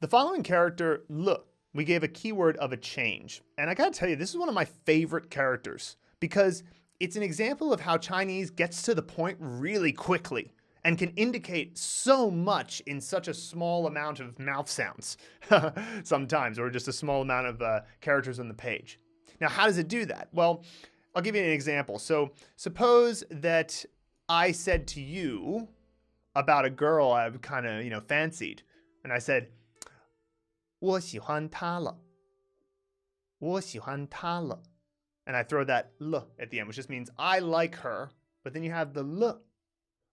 The following character, le, we gave a keyword of a change. And I gotta tell you, this is one of my favorite characters because it's an example of how Chinese gets to the point really quickly and can indicate so much in such a small amount of mouth sounds sometimes, or just a small amount of characters on the page. Now, how does it do that? Well, I'll give you an example. So suppose that I said to you about a girl I've kind of, fancied. And I said, 我喜欢她了. 我喜欢她了. And I throw that l at the end, which just means I like her. But then you have the l.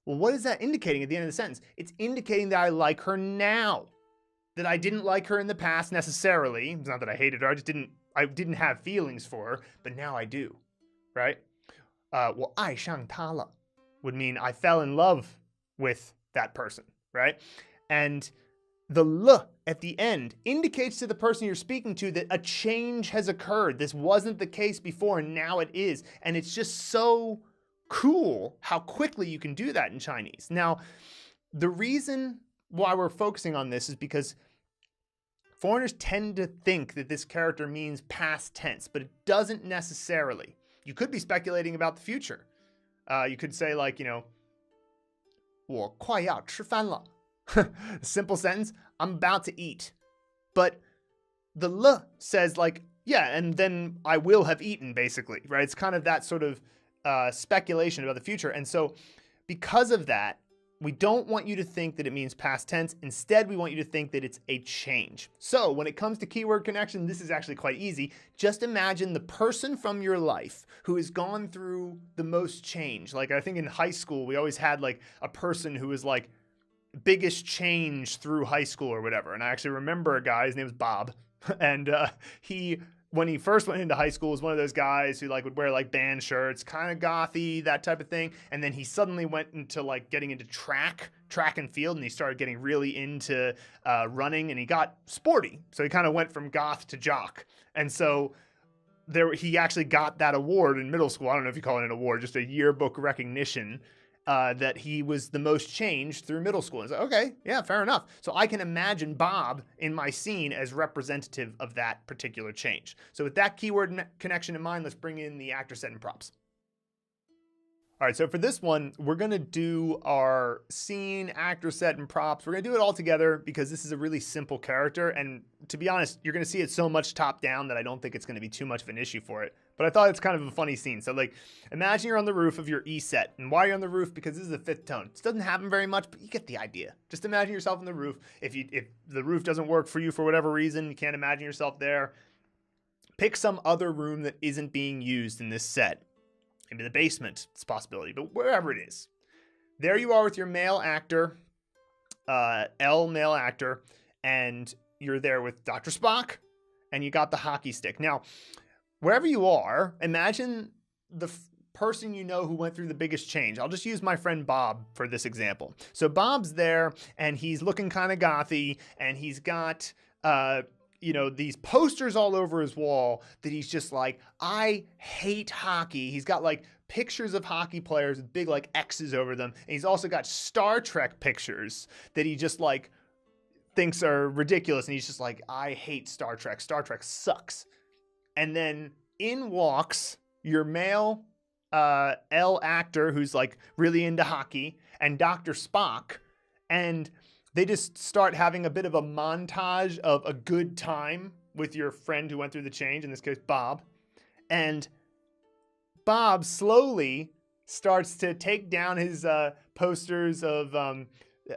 Well, what is that indicating at the end of the sentence? It's indicating that I like her now. That I didn't like her in the past necessarily. It's not that I hated her. I didn't have feelings for her, but now I do, right? 我爱上她了 would mean I fell in love with that person, right? And the l at the end indicates to the person you're speaking to that a change has occurred. This wasn't the case before, and now it is. And it's just so cool how quickly you can do that in Chinese. Now, the reason why we're focusing on this is because foreigners tend to think that this character means past tense, but it doesn't necessarily. You could be speculating about the future. You could say like, 我快要吃饭了. Simple sentence, I'm about to eat. But the l says like, yeah, and then I will have eaten, basically, right? It's kind of that sort of speculation about the future. And so because of that, we don't want you to think that it means past tense. Instead, we want you to think that it's a change. So when it comes to keyword connection, this is actually quite easy. Just imagine the person from your life who has gone through the most change. Like I think in high school, we always had like a person who was like biggest change through high school or whatever. And I actually remember a guy, his name was Bob. And when he first went into high school, was one of those guys who like would wear like band shirts, kind of gothy, that type of thing. And then he suddenly went into like getting into track and field, and he started getting really into running, and he got sporty. So he kind of went from goth to jock. And so he actually got that award in middle school. I don't know if you call it an award, just a yearbook recognition. That he was the most changed through middle school. And it's like, okay, yeah, fair enough. So I can imagine Bob in my scene as representative of that particular change. So with that keyword connection in mind, let's bring in the actor, set, and props. All right, so for this one, we're going to do our scene, actor, set, and props. We're going to do it all together because this is a really simple character. And to be honest, you're going to see it so much top down that I don't think it's going to be too much of an issue for it. But I thought it's kind of a funny scene. So like, imagine you're on the roof of your E set. And why you're on the roof? Because this is the fifth tone. This doesn't happen very much, but you get the idea. Just imagine yourself on the roof. If the roof doesn't work for you for whatever reason, you can't imagine yourself there, pick some other room that isn't being used in this set. Maybe the basement, it's a possibility, but wherever it is. There you are with your male actor, L male actor, and you're there with Dr. Spock, and you got the hockey stick. Now, wherever you are, imagine the person you know who went through the biggest change. I'll just use my friend Bob for this example. So Bob's there, and he's looking kind of gothy, and he's got these posters all over his wall that he's just like, I hate hockey. He's got like pictures of hockey players with big like X's over them. And he's also got Star Trek pictures that he just like thinks are ridiculous. And he's just like, I hate Star Trek. Star Trek sucks. And then in walks your male L actor who's like really into hockey, and Dr. Spock. And they just start having a bit of a montage of a good time with your friend who went through the change, in this case, Bob. And Bob slowly starts to take down his posters of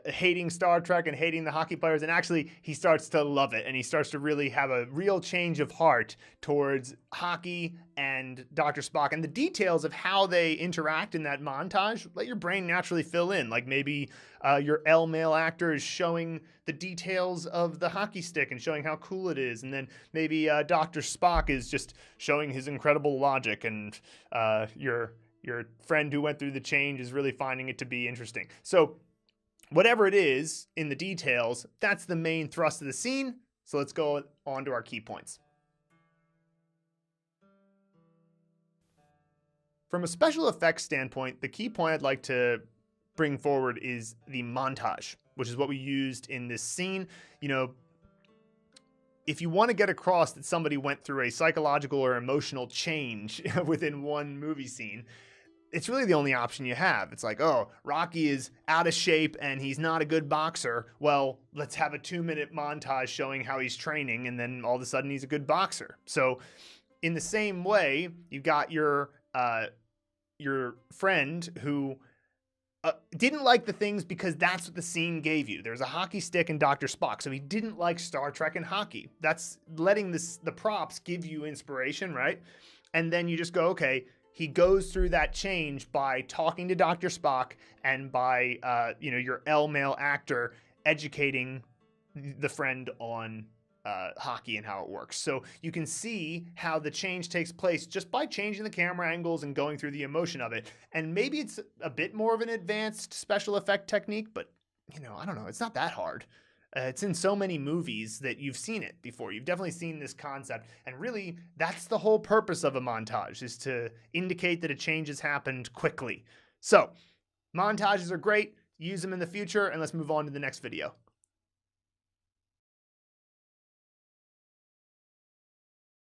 hating Star Trek and hating the hockey players. And actually, he starts to love it. And he starts to really have a real change of heart towards hockey and Dr. Spock. And the details of how they interact in that montage, let your brain naturally fill in. Like maybe your L male actor is showing the details of the hockey stick and showing how cool it is. And then maybe Dr. Spock is just showing his incredible logic. And your friend who went through the change is really finding it to be interesting. So whatever it is in the details, that's the main thrust of the scene. So let's go on to our key points. From a special effects standpoint, the key point I'd like to bring forward is the montage, which is what we used in this scene. if you want to get across that somebody went through a psychological or emotional change within one movie scene, it's really the only option you have. It's like, oh, Rocky is out of shape and he's not a good boxer. Well, let's have a 2-minute montage showing how he's training, and then all of a sudden he's a good boxer. So in the same way, you've got your friend who didn't like the things because that's what the scene gave you. There's a hockey stick and Dr. Spock, so he didn't like Star Trek and hockey. That's letting the props give you inspiration, right? And then you just go, okay, he goes through that change by talking to Dr. Spock and by, your L male actor educating the friend on hockey and how it works. So you can see how the change takes place just by changing the camera angles and going through the emotion of it. And maybe it's a bit more of an advanced special effect technique, but, I don't know. It's not that hard. It's in so many movies that you've seen it before. You've definitely seen this concept. And really, that's the whole purpose of a montage, is to indicate that a change has happened quickly. So, montages are great. Use them in the future, and let's move on to the next video.